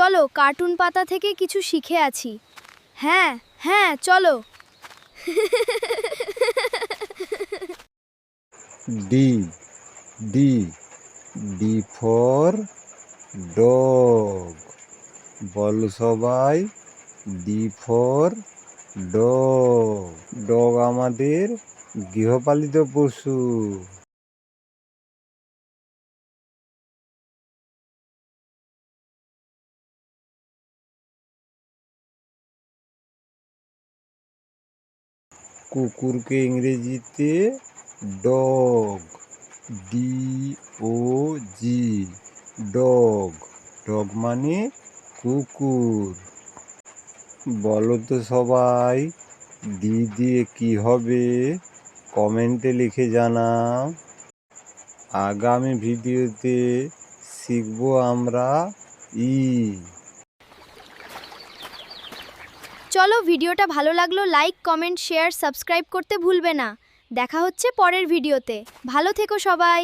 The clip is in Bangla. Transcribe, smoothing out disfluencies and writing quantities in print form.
চলো কার্টুন পাতা থেকে কিছু শিখে আছি। হ্যাঁ হ্যাঁ চলো। D D D for dog. বলো সবাই, ডি ফর ডগ। ডগ আমাদের গৃহপালিত পশু। কুকুরকে ইংরেজিতে ডগ, ডি ও জি, ডগ। ডগ মানে কুকুর। বলো তো সবাই, ডি দিয়ে কি হবে? কমেন্টে লিখে জানাও। আগামী ভিডিওতে শিখবো আমরা ই। চলো, ভিডিওটা ভালো লাগলো লাইক কমেন্ট শেয়ার সাবস্ক্রাইব করতে ভুলবে না। দেখা হচ্ছে পরের ভিডিওতে। ভালো থেকো সবাই।